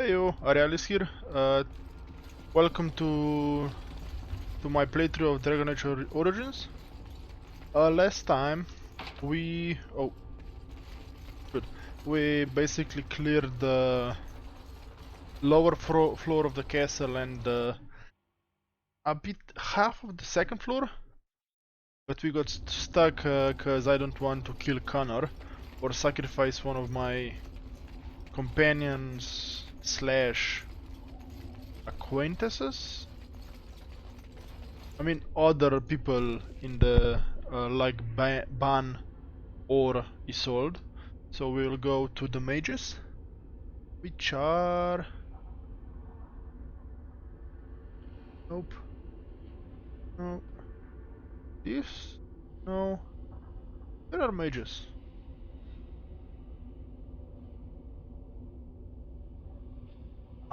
Heyo, Arealis here. Welcome to my playthrough of Dragon Age Origins. Last time we we basically cleared the lower floor of the castle and a bit half of the second floor, but we got stuck because I don't want to kill Connor or sacrifice one of my companions slash acquaintances. I mean other people in the like Ban or Isolde. So we'll go to the mages, which are... Nope. No. This? No. There are mages.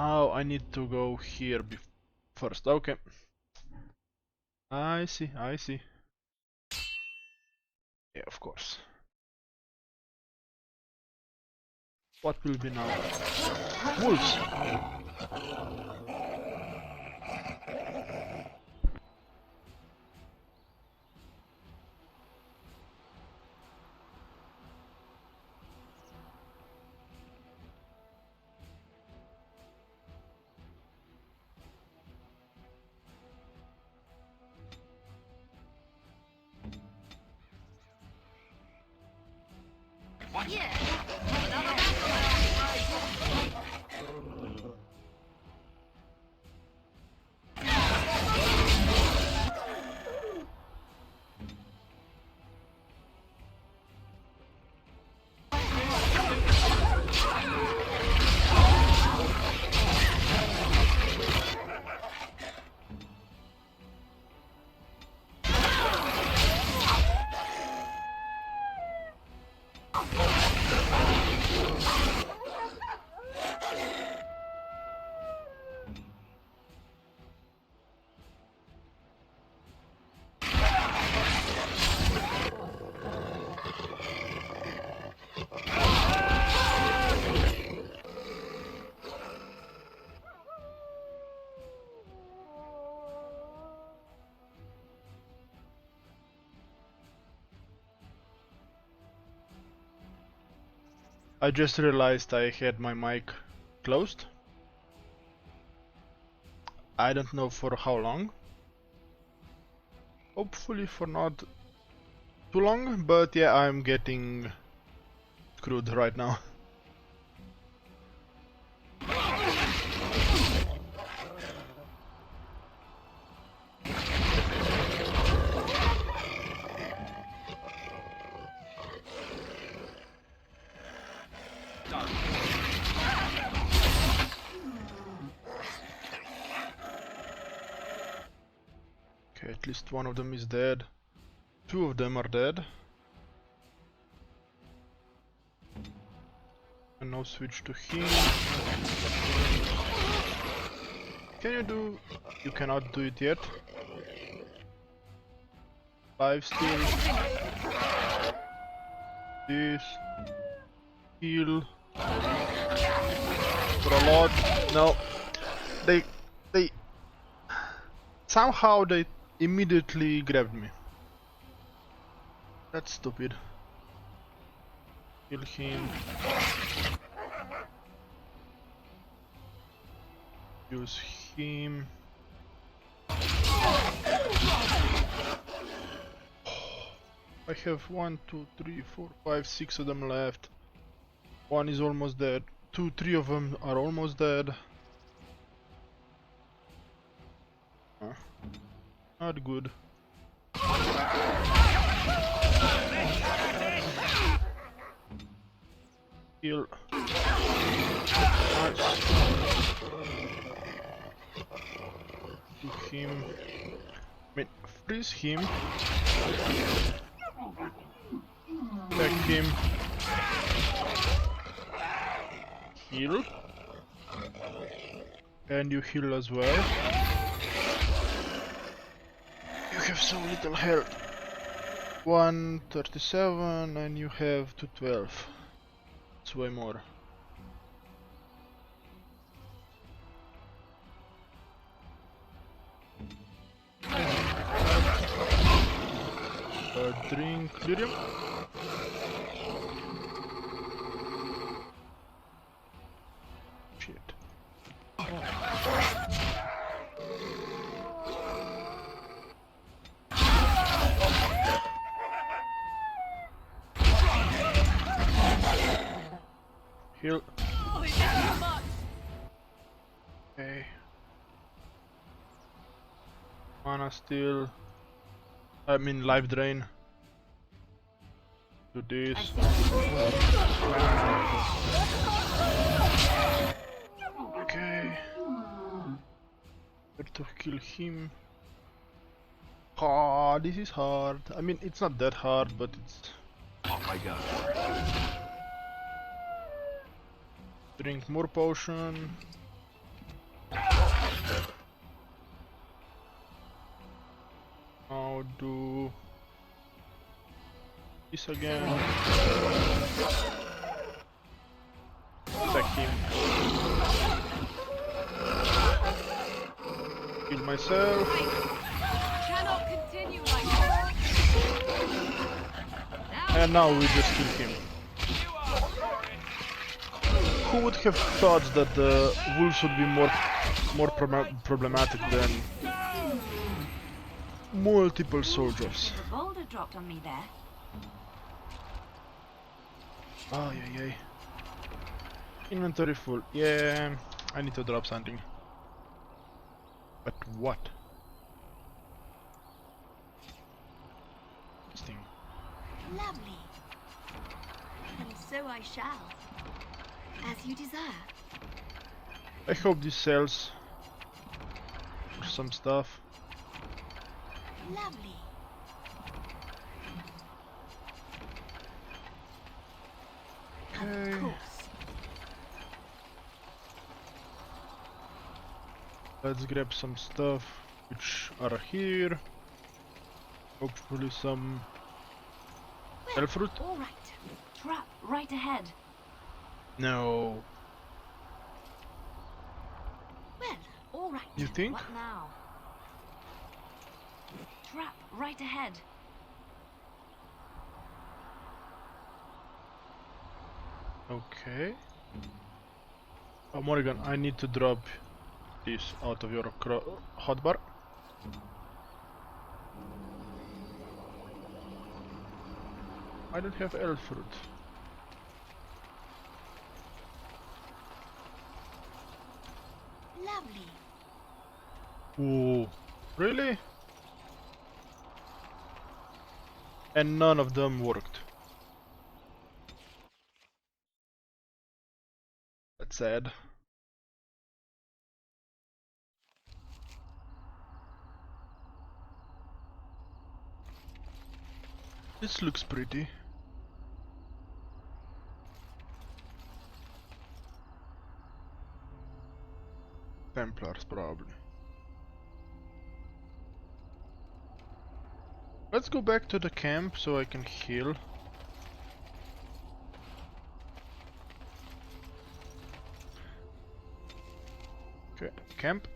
Oh, I need to go here first. Okay. I see, I see. Yeah, of course. What will be now? Wolves! I just realized I had my mic closed. I don't know for how long. Hopefully for not too long, but yeah, I'm getting screwed right now. Okay, at least one of them is dead. Two of them are dead. And now switch to him. Can you do... You cannot do it yet. Live still. This. Heal. For a lot. No. They... Somehow they immediately grabbed me. That's stupid. Kill him. Use him. I have 1, 2, 3, 4, 5, 6 of them left. One is almost dead. 2, 3 of them are almost dead. Not good. Kill. Nice. To him. I mean, freeze him. Attack him. Heal. And you heal as well. You have so little health. 137 and you have 212. It's way more. Drink lyrium. Shit. Heal. Okay. Mana steal. I mean life drain. Do this. Okay. Where to kill him? Ah, this is hard. I mean, it's not that hard, but it's. Off I go. Drink more potion. Now do this again. Attack him. Kill myself. Cannot continue like this. And now we just kill him. Who would have thought that the wolves would be more problematic than multiple soldiers? The boulder dropped on me there. Oh yeah. Inventory full. Yeah, I need to drop something. But what? This thing. Lovely. And so I shall. As you desire. I hope this sells for some stuff. Lovely. Okay. Of course. Let's grab some stuff which are here. Hopefully some elf fruit. All right. Trap right ahead. No. Well, all right. You think? What now? Trap right ahead. Okay. Oh, Morrigan, I need to drop this out of your hotbar. I don't have elf fruit. Lovely. Ooh, really? And none of them worked. That's sad. This looks pretty. Templars, probably. Let's go back to the camp so I can heal. Okay, camp.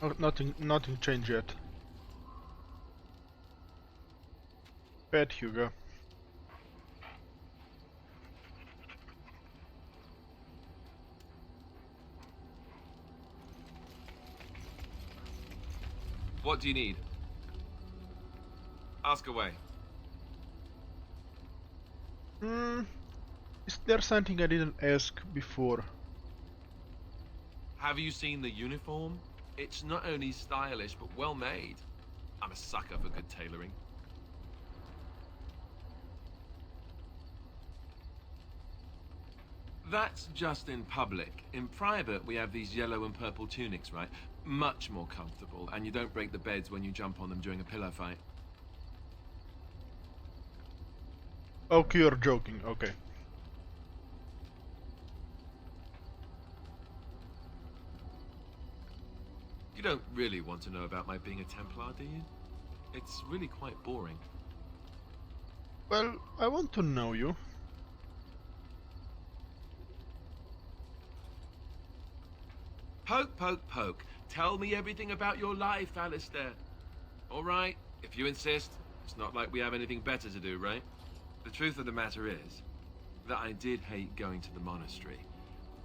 Oh, nothing changed yet. Pet Hugo. What do you need? Ask away. Is there something I didn't ask before? Have you seen the uniform? It's not only stylish, but well made. I'm a sucker for good tailoring. That's just in public. In private, we have these yellow and purple tunics, right? Much more comfortable, and you don't break the beds when you jump on them during a pillow fight. Okay, you're joking, okay. You don't really want to know about my being a Templar, do you? It's really quite boring. Well, I want to know you. Poke, poke, poke. Tell me everything about your life, Alistair. All right, if you insist. It's not like we have anything better to do, right? The truth of the matter is that I did hate going to the monastery.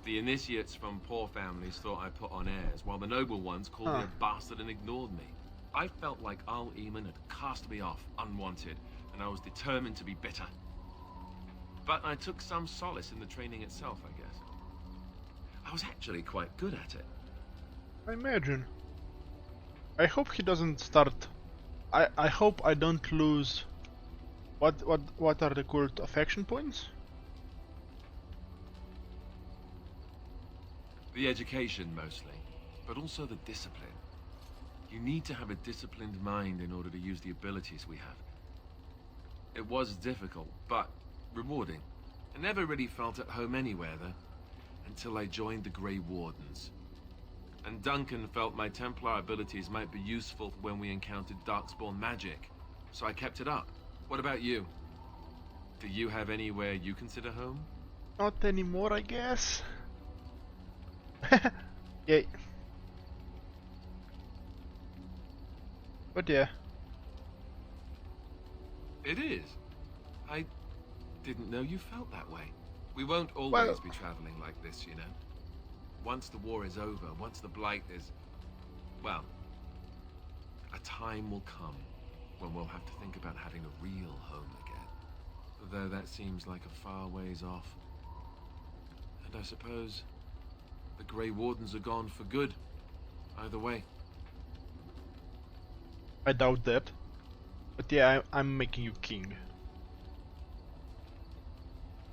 The initiates from poor families thought I put on airs, while the noble ones called me a bastard and ignored me. I felt like Al Eamon had cast me off, unwanted, and I was determined to be bitter. But I took some solace in the training itself, I guess. I was actually quite good at it. I imagine. I hope he doesn't start. I hope I don't lose. What are the cult affection points? The education, mostly, but also the discipline. You need to have a disciplined mind in order to use the abilities we have. It was difficult, but rewarding. I never really felt at home anywhere, though, until I joined the Grey Wardens. And Duncan felt my Templar abilities might be useful when we encountered Darkspawn magic, so I kept it up. What about you? Do you have anywhere you consider home? Not anymore, I guess. Yay. But yeah. It is. I didn't know you felt that way. We won't always be traveling like this, you know. Once the war is over, once the Blight is... well, a time will come when we'll have to think about having a real home again. Though that seems like a far ways off. And I suppose the Grey Wardens are gone for good. Either way. I doubt that. But yeah, I'm making you king.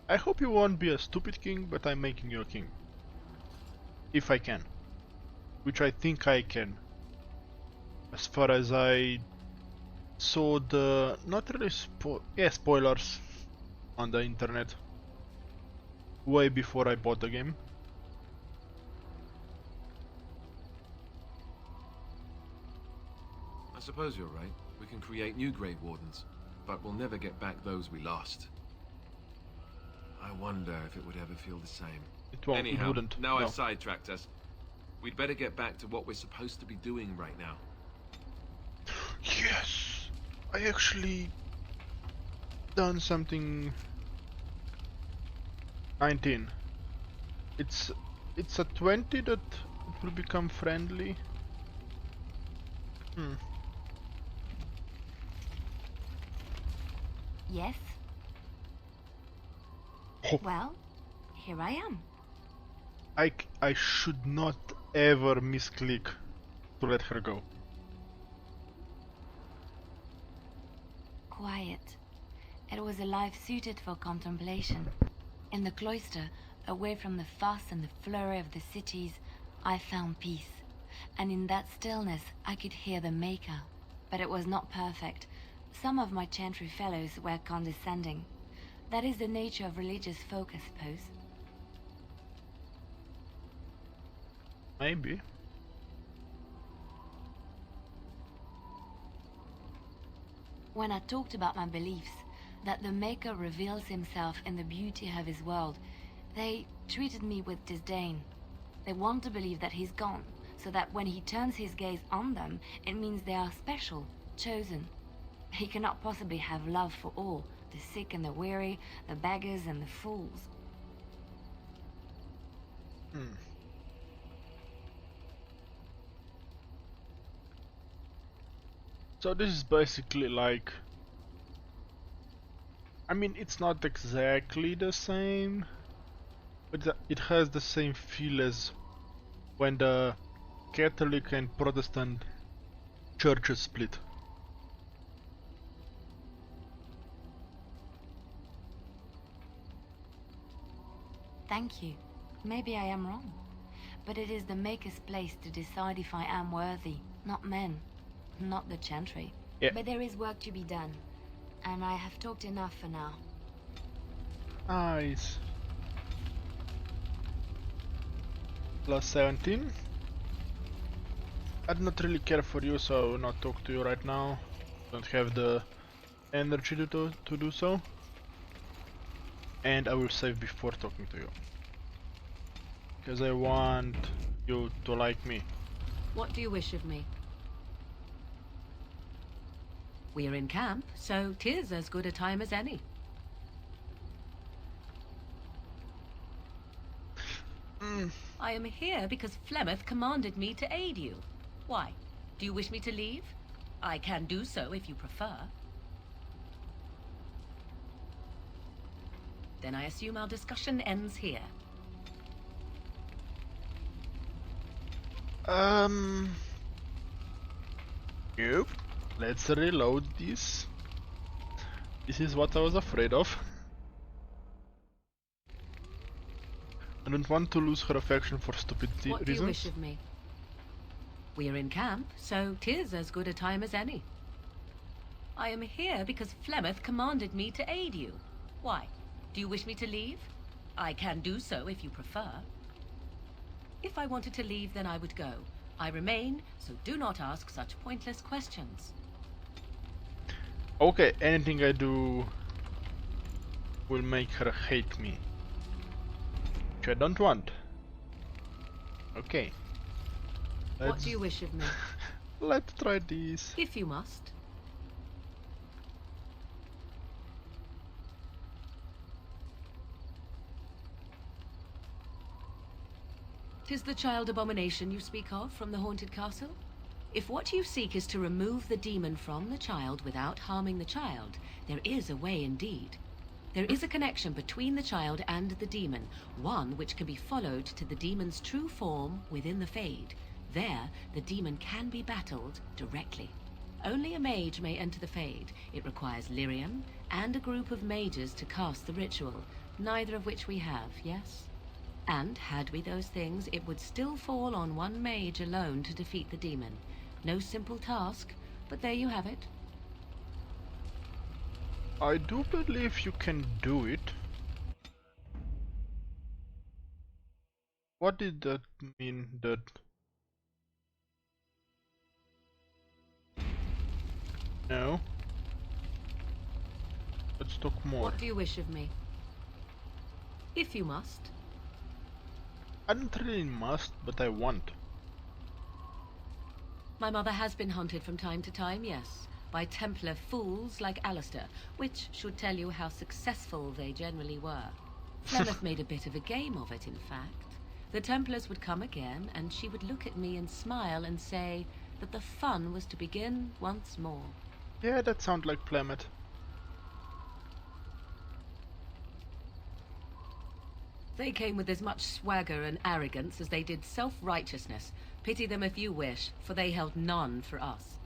I hope you won't be a stupid king, but I'm making you a king. If I can. Which I think I can. As far as I saw the... not really spoilers on the internet. Way before I bought the game. I suppose you're right. We can create new Grey Wardens, but we'll never get back those we lost. I wonder if it would ever feel the same. It won't. Anyhow, It wouldn't. now No. I've sidetracked us. We'd better get back to what we're supposed to be doing right now. Yes! I actually done something. 19. It's a 20 that it will become friendly. Yes? Oh. Well, here I am. I should not ever misclick to let her go. Quiet. It was a life suited for contemplation. In the cloister, away from the fuss and the flurry of the cities, I found peace. And in that stillness, I could hear the Maker. But it was not perfect. Some of my chantry fellows were condescending. That is the nature of religious folk, I suppose. Maybe. When I talked about my beliefs, that the Maker reveals himself in the beauty of his world, they treated me with disdain. They want to believe that he's gone, so that when he turns his gaze on them, it means they are special, chosen. He cannot possibly have love for all, the sick and the weary, the beggars and the fools. So this is basically like... I mean, it's not exactly the same, but it has the same feel as when the Catholic and Protestant churches split. Thank you. Maybe I am wrong. But it is the Maker's place to decide if I am worthy, not men, not the chantry. Yeah. But there is work to be done, and I have talked enough for now. Nice. Plus 17. I do not really care for you, so I will not talk to you right now. Don't have the energy to do so. And I will save before talking to you. Because I want you to like me. What do you wish of me? We're in camp, so 'tis as good a time as any. I am here because Flemeth commanded me to aid you. Why? Do you wish me to leave? I can do so if you prefer. Then I assume our discussion ends here. Yep. Let's reload this. This is what I was afraid of. I don't want to lose her affection for stupid What do you wish reasons. of me? We're in camp, so 'tis as good a time as any. I am here because Flemeth commanded me to aid you. Why? Do you wish me to leave? I can do so if you prefer. If I wanted to leave, then I would go. I remain, so do not ask such pointless questions. Okay, anything I do will make her hate me. Which I don't want. Okay. What do you wish of me? Let's try this. If you must. 'Tis the child abomination you speak of from the haunted castle? If what you seek is to remove the demon from the child without harming the child, there is a way indeed. There is a connection between the child and the demon, one which can be followed to the demon's true form within the Fade. There, the demon can be battled directly. Only a mage may enter the Fade. It requires lyrium and a group of mages to cast the ritual, neither of which we have, yes? And had we those things, it would still fall on one mage alone to defeat the demon. No simple task, but there you have it. I do believe you can do it. What did that mean? That no. Let's talk more. What do you wish of me? If you must. I don't really must, but I want. My mother has been hunted from time to time, yes, by Templar fools like Alistair, which should tell you how successful they generally were. Flemeth made a bit of a game of it, in fact. The Templars would come again, and she would look at me and smile and say that the fun was to begin once more. Yeah, that sounds like Plymouth. They came with as much swagger and arrogance as they did self-righteousness. Pity them if you wish, for they held none for us.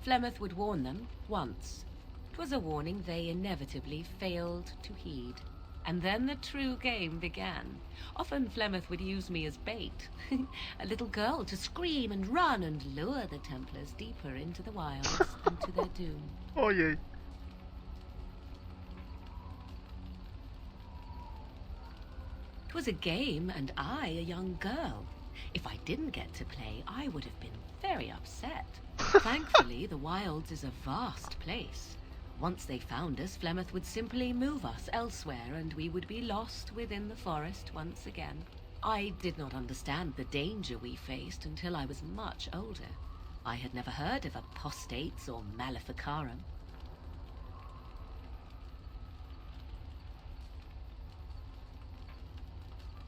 Flemeth would warn them once. 'Twas a warning they inevitably failed to heed. And then the true game began. Often Flemeth would use me as bait. A little girl to scream and run and lure the Templars deeper into the wilds and to their doom. Oh yay. Was a game, and I a young girl. If I didn't get to play, I would have been very upset. Thankfully, the wilds is a vast place. Once they found us, Flemeth would simply move us elsewhere, and we would be lost within the forest once again. I did not understand the danger we faced until I was much older. I had never heard of apostates or maleficarum.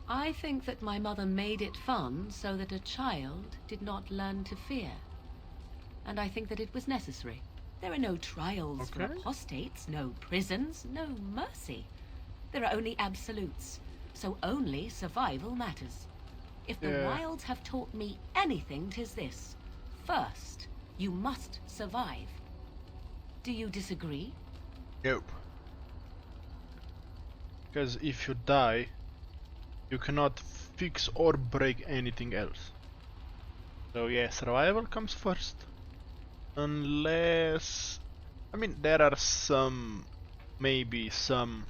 I think that my mother made it fun so that a child did not learn to fear. And I think that it was necessary. There are no trials for apostates, no prisons, no mercy. There are only absolutes, so only survival matters. If the wilds have taught me anything, 'tis this. First, you must survive. Do you disagree? Nope. Because if you die, you cannot fix or break anything else. So yeah, survival comes first. Unless... I mean, there are maybe some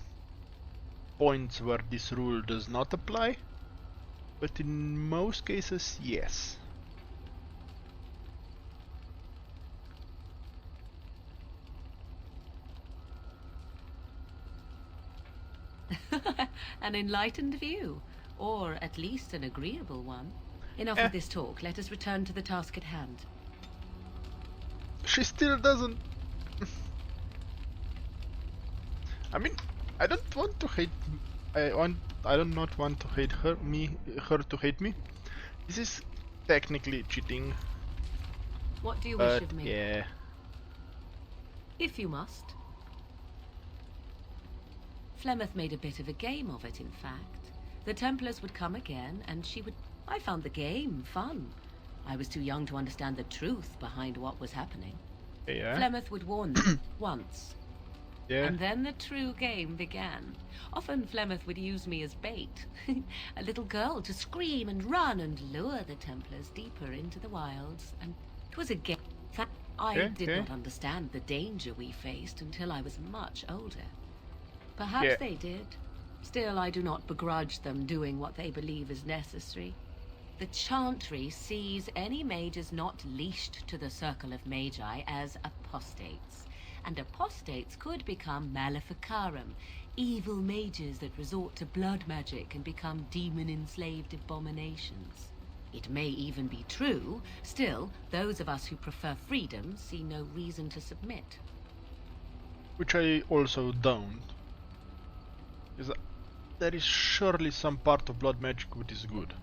points where this rule does not apply. But in most cases, yes. An enlightened view, or at least an agreeable one. Enough of this talk. Let us return to the task at hand. She still doesn't. I mean, I don't want to hate. I do not want to hate her. Her to hate me. This is technically cheating. What do you wish of me? Yeah. If you must. Flemeth made a bit of a game of it, in fact. The Templars would come again, and she would... I found the game fun. I was too young to understand the truth behind what was happening. Yeah. Flemeth would warn them once. Yeah. And then the true game began. Often Flemeth would use me as bait. A little girl to scream and run and lure the Templars deeper into the wilds. And it was a game. I did not understand the danger we faced until I was much older. Perhaps they did. Still, I do not begrudge them doing what they believe is necessary. The Chantry sees any mages not leashed to the Circle of Magi as apostates. And apostates could become maleficarum, evil mages that resort to blood magic and become demon-enslaved abominations. It may even be true. Still, those of us who prefer freedom see no reason to submit. Which I also don't. There is surely some part of blood magic which is good.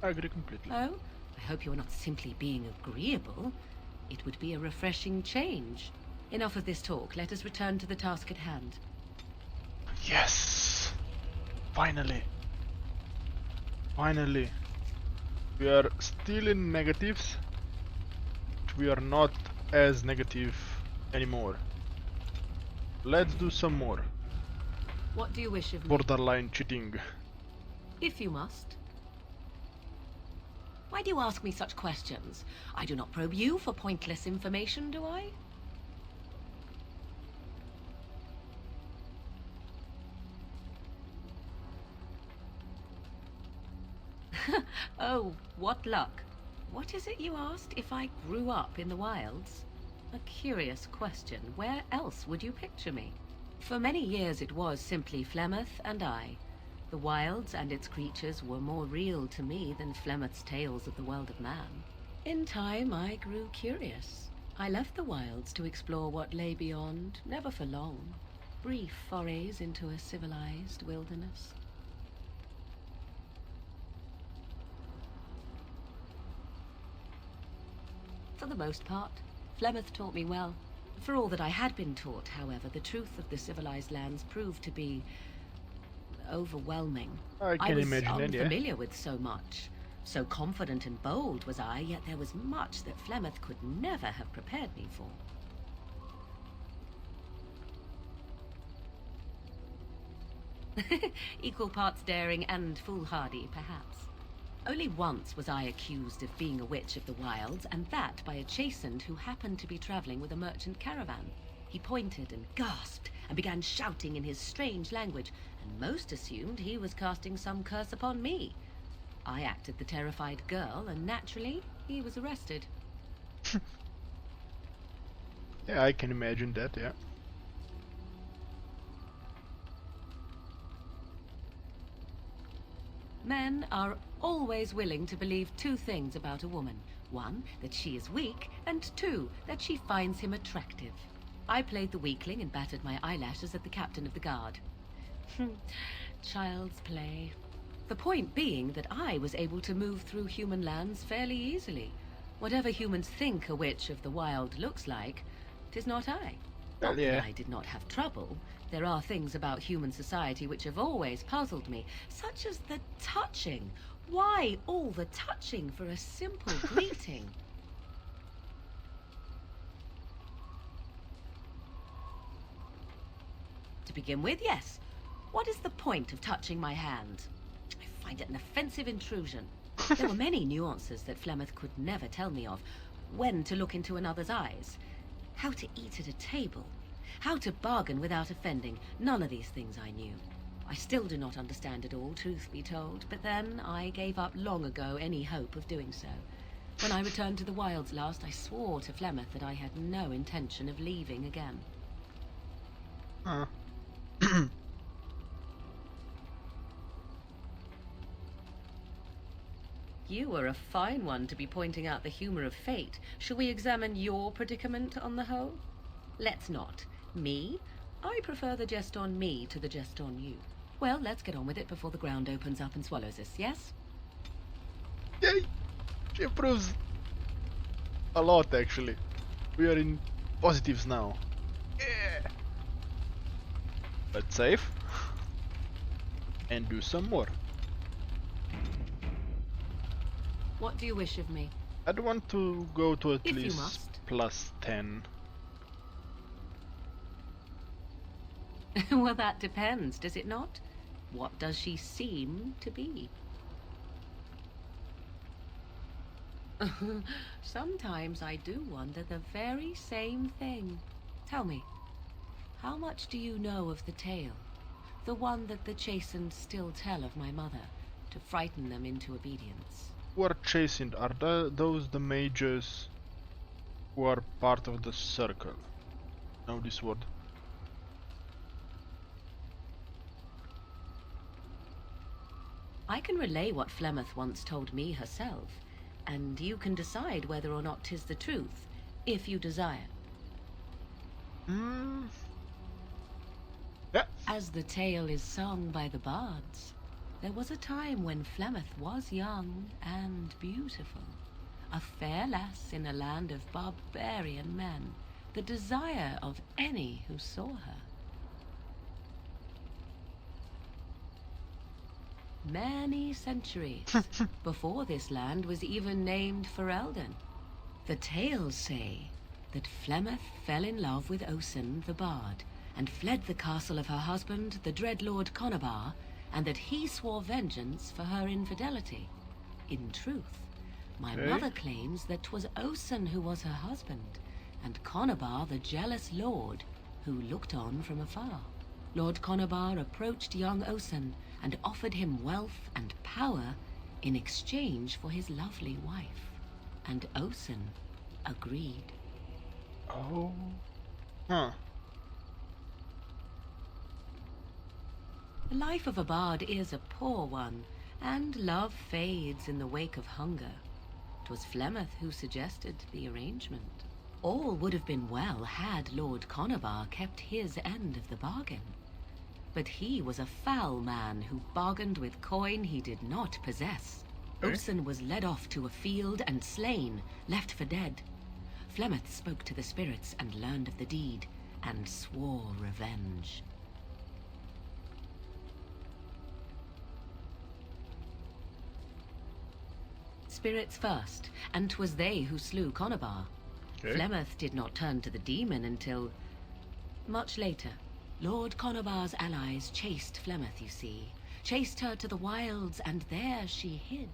I agree completely. Oh? I hope you are not simply being agreeable. It would be a refreshing change. Enough of this talk. Let us return to the task at hand. Yes! Finally! Finally! We are still in negatives, but we are not as negative anymore. Let's do some more. What do you wish of me? Borderline cheating. If you must. Why do you ask me such questions? I do not probe you for pointless information, do I? Oh, what luck. What is it you asked? If I grew up in the wilds? A curious question. Where else would you picture me? For many years it was simply Flemeth and I. The wilds and its creatures were more real to me than Flemeth's tales of the world of man. In time I grew curious. I left the wilds to explore what lay beyond, never for long. Brief forays into a civilized wilderness. For the most part, Flemeth taught me well. For all that I had been taught, however, the truth of the civilized lands proved to be overwhelming. I can imagine was that, yeah. unfamiliar with so much. So confident and bold was I, yet there was much that Flemeth could never have prepared me for. Equal parts daring and foolhardy, perhaps. Only once was I accused of being a witch of the wilds, and that by a chastened who happened to be traveling with a merchant caravan. He pointed and gasped and began shouting in his strange language, and most assumed he was casting some curse upon me. I acted the terrified girl, and naturally, he was arrested. Yeah, I can imagine that, yeah. Men are always willing to believe two things about a woman. One, that she is weak, and two, that she finds him attractive. I played the weakling and battered my eyelashes at the captain of the guard. Child's play. The point being that I was able to move through human lands fairly easily. Whatever humans think a witch of the wild looks like, 'tis not I. Well, Not yeah. that I did not have trouble. There are things about human society which have always puzzled me, such as the touching. Why all the touching for a simple greeting? To begin with, yes. What is the point of touching my hand? I find it an offensive intrusion. There were many nuances that Flemeth could never tell me of. When to look into another's eyes. How to eat at a table. How to bargain without offending. None of these things I knew. I still do not understand it all, truth be told, but then I gave up long ago any hope of doing so. When I returned to the wilds last, I swore to Flemeth that I had no intention of leaving again. Uh. You were a fine one to be pointing out the humor of fate. Shall we examine your predicament on the whole? Let's not. Me? I prefer the jest on me to the jest on you. Well, let's get on with it before the ground opens up and swallows us, yes? Yay! She improves a lot, actually. We are in positives now. Yeah! Let's save. And do some more. What do you wish of me? I'd want to go to at If you least must. plus 10. Well, that depends, does it not? What does she seem to be? Sometimes I do wonder the very same thing. Tell me, how much do you know of the tale? The one that the chastened still tell of my mother, to frighten them into obedience. Who are chastened? Are those the mages who are part of the circle? Know this word. I can relay what Flemeth once told me herself, and you can decide whether or not 'tis the truth, if you desire. Yeah. As the tale is sung by the bards, there was a time when Flemeth was young and beautiful, a fair lass in a land of barbarian men, the desire of any who saw her. Many centuries before this land was even named Ferelden. The tales say that Flemeth fell in love with Osen the bard and fled the castle of her husband, the dread Lord Conabar, and that he swore vengeance for her infidelity. In truth, my mother claims that 'twas Osen who was her husband, and Conabar the jealous lord who looked on from afar. Lord Conabar approached young Osen and offered him wealth and power in exchange for his lovely wife, and Osen agreed. Oh. Huh. The life of a bard is a poor one, and love fades in the wake of hunger. 'Twas Flemeth who suggested the arrangement. All would have been well had Lord Conabar kept his end of the bargain. But he was a foul man who bargained with coin he did not possess. Osen was led off to a field and slain, left for dead. Flemeth spoke to the spirits and learned of the deed, and swore revenge. Spirits first, and 'twas they who slew Conabar. Flemeth did not turn to the demon until much later. Lord Conabar's allies chased Flemeth, you see. Chased her to the wilds, and there she hid.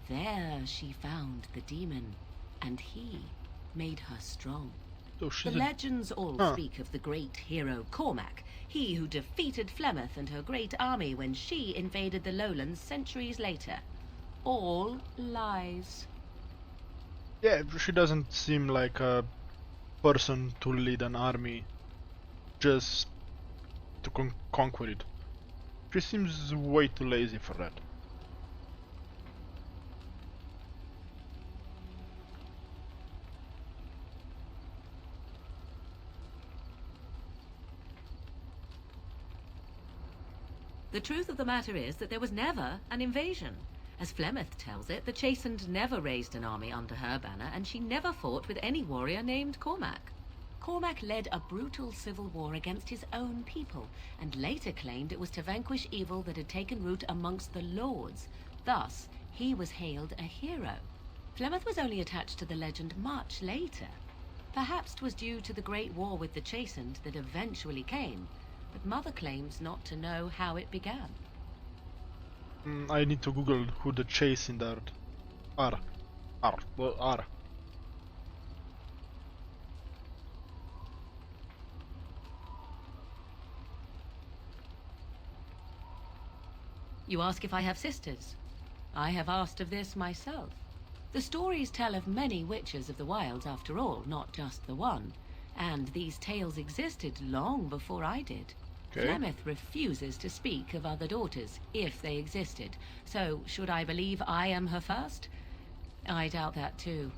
There she found the demon, and he made her strong. So The legends all speak of the great hero Cormac, he who defeated Flemeth and her great army when she invaded the lowlands centuries later. All lies. Yeah, she doesn't seem like a person to lead an army just to conquer it. She seems way too lazy for that. The truth of the matter is that there was never an invasion. As Flemeth tells it, the Chastened never raised an army under her banner, and she never fought with any warrior named Cormac. Cormac led a brutal civil war against his own people, and later claimed it was to vanquish evil that had taken root amongst the lords. Thus, he was hailed a hero. Flemeth was only attached to the legend much later. Perhaps 'twas due to the great war with the Chastened that eventually came, but Mother claims not to know how it began. I need to Google who the Chastened are. Are. You ask if I have sisters. I have asked of this myself. The stories tell of many witches of the wilds after all, not just the one. And these tales existed long before I did. Okay. Flemeth refuses to speak of other daughters, if they existed. So, should I believe I am her first? I doubt that too.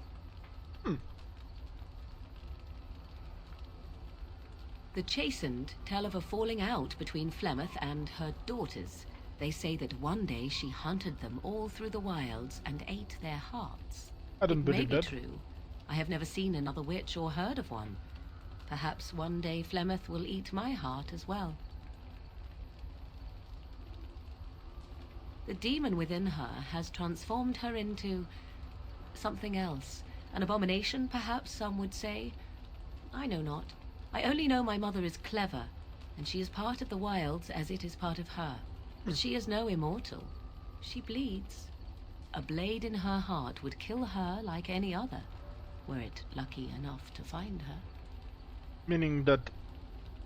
The Chastened tell of a falling out between Flemeth and her daughters. They say that one day she hunted them all through the wilds and ate their hearts. I don't It believe may be that. true. I have never seen another witch or heard of one. Perhaps one day Flemeth will eat my heart as well. The demon within her has transformed her into something else. An abomination, perhaps some would say. I know not. I only know my mother is clever, and she is part of the wilds as it is part of her. But she is no immortal. She bleeds. A blade in her heart would kill her like any other, were it lucky enough to find her. Meaning that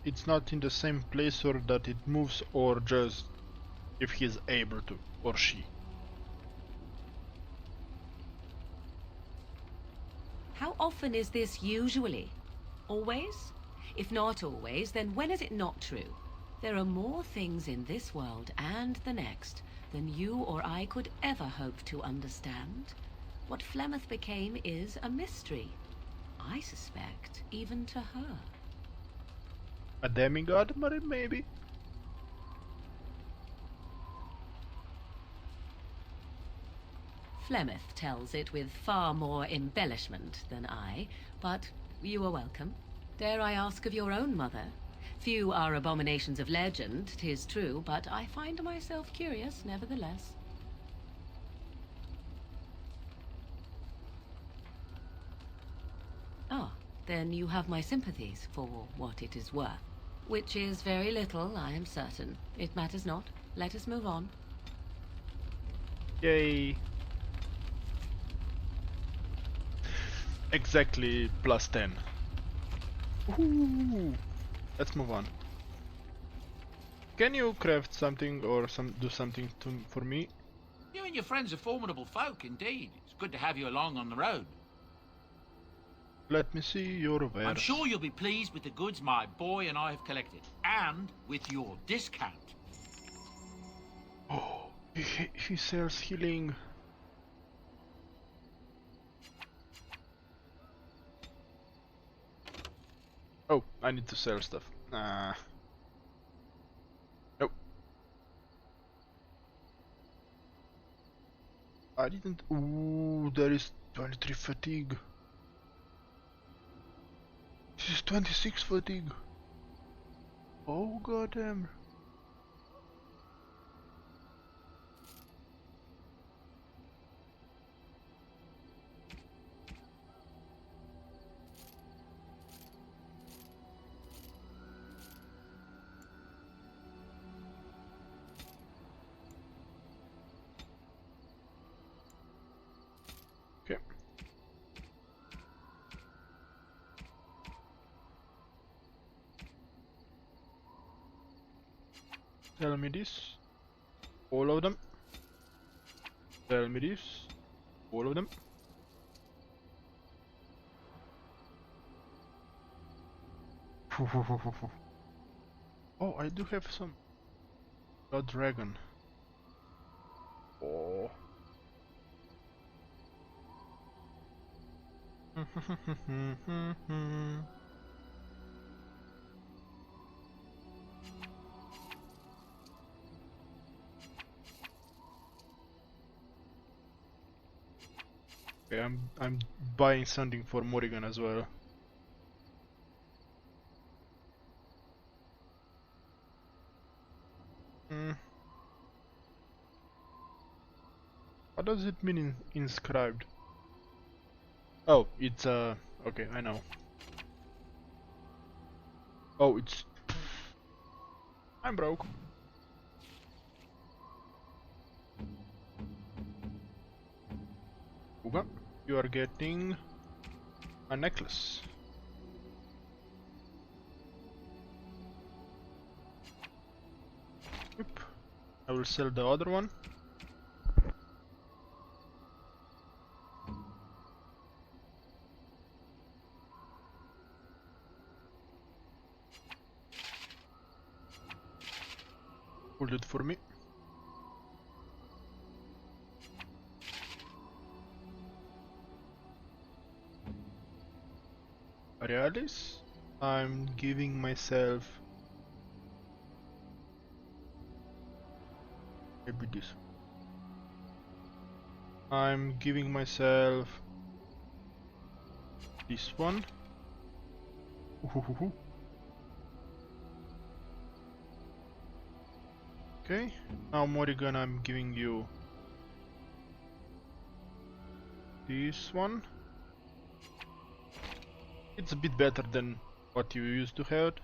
it's not in the same place, or that it moves, or just if he's able to, or she. How often is this usually? Always? If not always, then when is it not true? There are more things in this world and the next than you or I could ever hope to understand. What Flemeth became is a mystery. I suspect, even to her. A demigod, maybe? Flemeth tells it with far more embellishment than I, but you are welcome. Dare I ask of your own mother? Few are abominations of legend, 'tis true, but I find myself curious nevertheless. Ah, then you have my sympathies for what it is worth. Which is very little, I am certain. It matters not. Let us move on. Yay. Exactly +10. Ooh. Let's move on. Can you craft something or do something for me? You and your friends are formidable folk, indeed. It's good to have you along on the road. Let me see your wares. I'm sure you'll be pleased with the goods my boy and I have collected, and with your discount. Oh, he sells healing. Oh, I need to sell stuff. Nope. I didn't. Ooh, there is 23 fatigue. This is 26 fatigue. Oh goddamn. Okay. Tell me this. All of them. Tell me this. All of them. Oh, I do have some. A dragon. Oh. Okay, I'm buying something for Morrigan as well. What does it mean inscribed? Oh, it's okay, I know. Oh, it's I'm broke. Uga, you are getting a necklace. Yep. I will sell the other one. Hold it for me. Realis, I'm giving myself maybe this. I'm giving myself this one. Ooh. Okay, now Morrigan, I'm giving you this one. It's a bit better than what you used to have.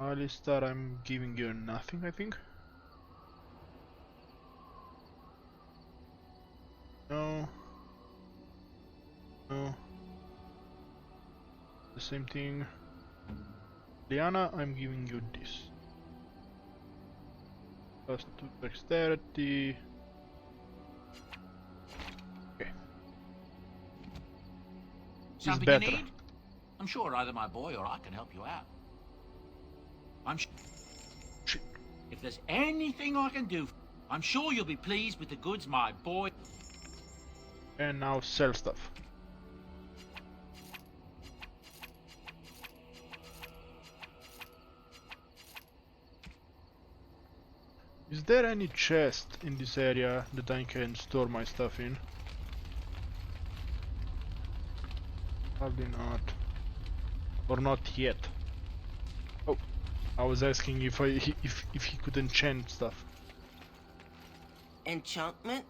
Alistar, I'm giving you nothing, I think. No. No. The same thing. Liana, I'm giving you this. Plus 2 dexterity. Okay. It's Something better. you need? I'm sure either my boy or I can help you out. Shit. If there's anything I can do, I'm sure you'll be pleased with the goods my boy... And now sell stuff. Is there any chest in this area that I can store my stuff in? Probably not. Or not yet. Oh, I was asking if if he could enchant stuff. Enchantment?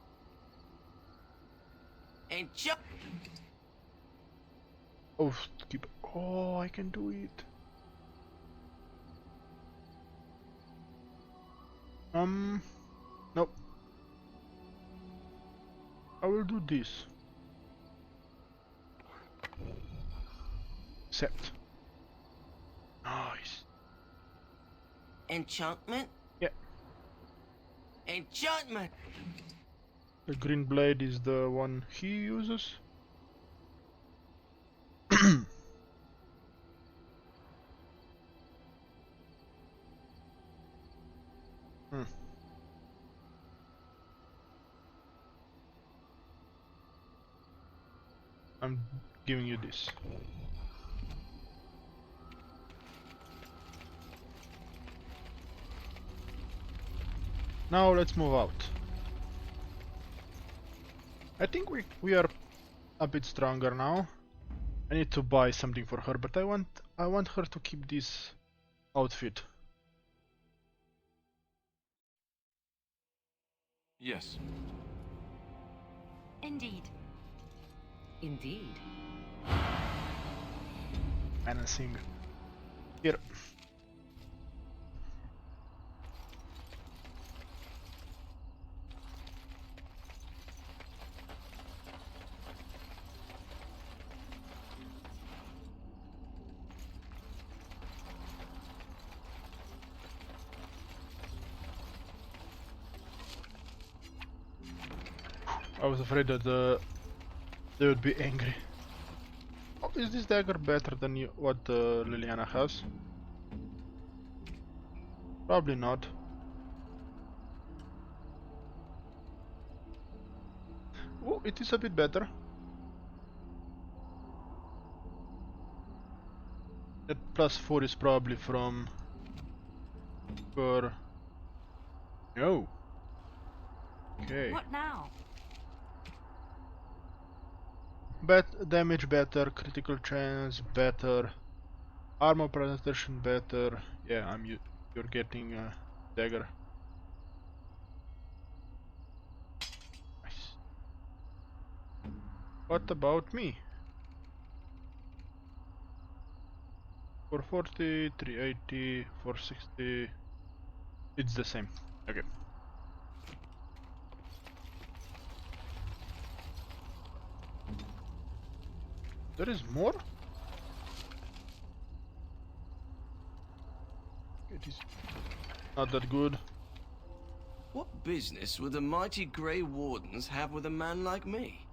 Oh, keep. Oh, I can do it. Nope. I will do this. Accept. Nice. Enchantment? Yeah. Enchantment! The green blade is the one he uses. I'm giving you this. Now let's move out. I think we are a bit stronger now. I need to buy something for her, but I want her to keep this outfit. Yes. Indeed. Indeed. Menacing. Here. I was afraid that they would be angry. Oh, is this dagger better than what Liliana has? Probably not. Oh, it is a bit better. That +4 is probably from her. No. Okay. What now? Damage better, critical chance better, armor penetration better. Yeah, you're getting a dagger. Nice. What about me? 440, 380, 460. It's the same. Okay. There is more? It is not that good. What business would the mighty Grey Wardens have with a man like me?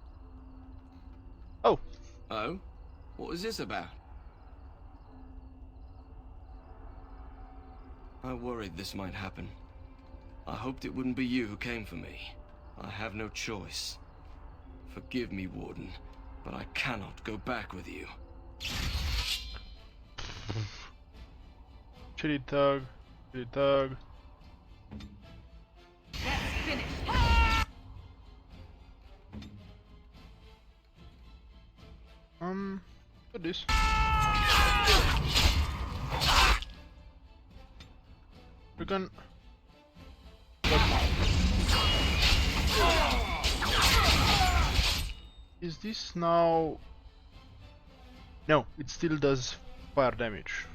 Oh, Oh? What is this about? I worried this might happen. I hoped it wouldn't be you who came for me. I have no choice. Forgive me, Warden, but I cannot go back with you. Chili thug, chili thug. That's finished. What this? We can. Is this now? No, it still does fire damage.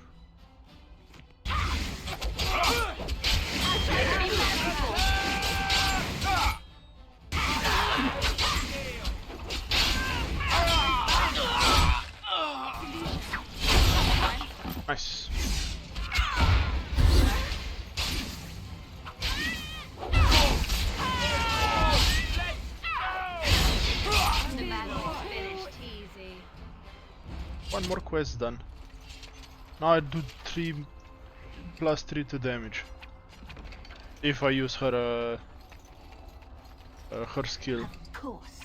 Nice. The man was finished easy. One more quest done. Now I do 3 plus 3 to damage. If I use her skill. Of course.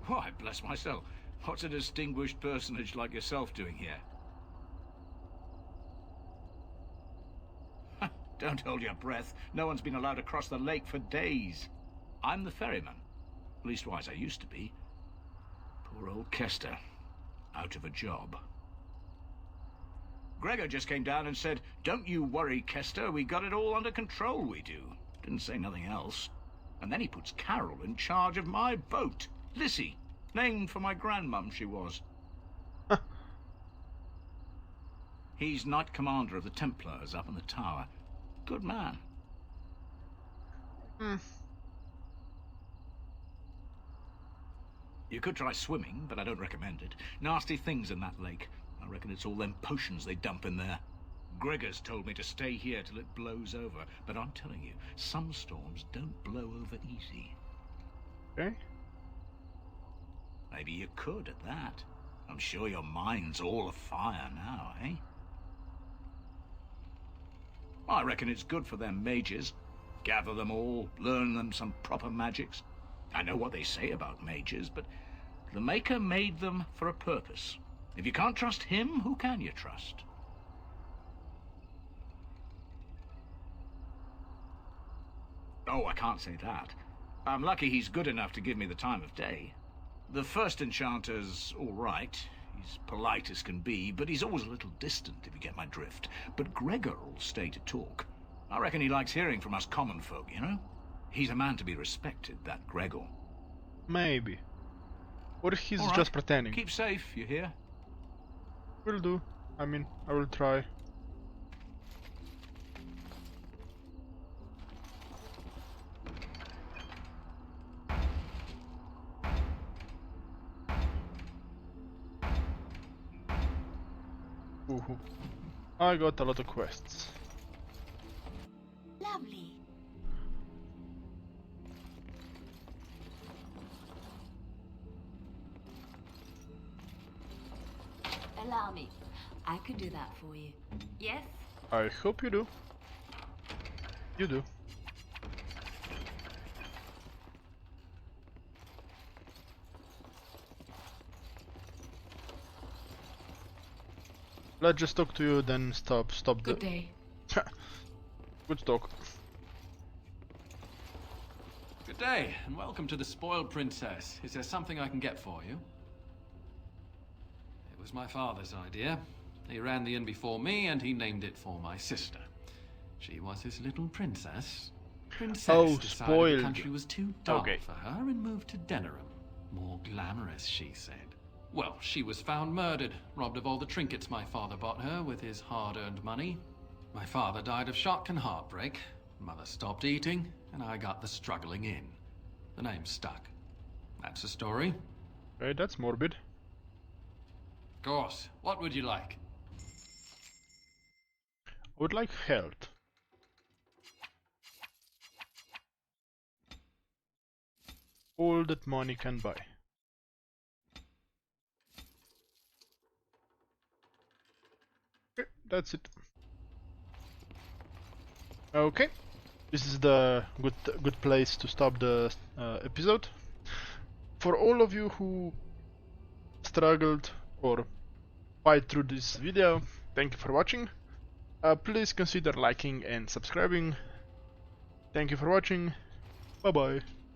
Why, bless my soul. What's a distinguished personage like yourself doing here? Don't hold your breath. No one's been allowed to cross the lake for days. I'm the ferryman. Leastwise, I used to be. Poor old Kester. Out of a job. Gregor just came down and said, "Don't you worry, Kester. We got it all under control, we do." Didn't say nothing else. And then he puts Carol in charge of my boat. Lissy. Named for my grandmum, she was. He's Knight Commander of the Templars up in the tower. Good man. You could try swimming, but I don't recommend it. Nasty things in that lake. I reckon it's all them potions they dump in there. Gregor's told me to stay here till it blows over, but I'm telling you, some storms don't blow over easy. Okay. Maybe you could at that. I'm sure your mind's all afire now, eh? I reckon it's good for them mages. Gather them all, learn them some proper magics. I know what they say about mages, but the Maker made them for a purpose. If you can't trust him, who can you trust? Oh, I can't say that. I'm lucky he's good enough to give me the time of day. The first enchanter's all right. He's polite as can be, but he's always a little distant, if you get my drift. But Gregor'll stay to talk. I reckon he likes hearing from us common folk, you know? He's a man to be respected, that Gregor. Maybe. Or he's All right. just pretending. Keep safe, you hear? Will do. I mean, I will try. Ooh. I got a lot of quests. Lovely. Allow me. I could do that for you. Yes? I hope you do. You do. Let's just talk to you, then stop the... Good day. Good talk. Good day, and welcome to the Spoiled Princess. Is there something I can get for you? It was my father's idea. He ran the inn before me, and he named it for my sister. She was his little princess. Princess decided spoiled. the country was too dark Okay. for her and moved to Denerim. More glamorous, she said. Well, she was found murdered, robbed of all the trinkets my father bought her with his hard-earned money. My father died of shock and heartbreak. Mother stopped eating, and I got the struggling in. The name stuck. That's the story. Okay, that's morbid. Of course. What would you like? I would like health. All that money can buy. Okay, that's it. Okay, this is the good place to stop the episode. For all of you who struggled or fight through this video, thank you for watching. Please consider liking and subscribing. Thank you for watching. Bye bye.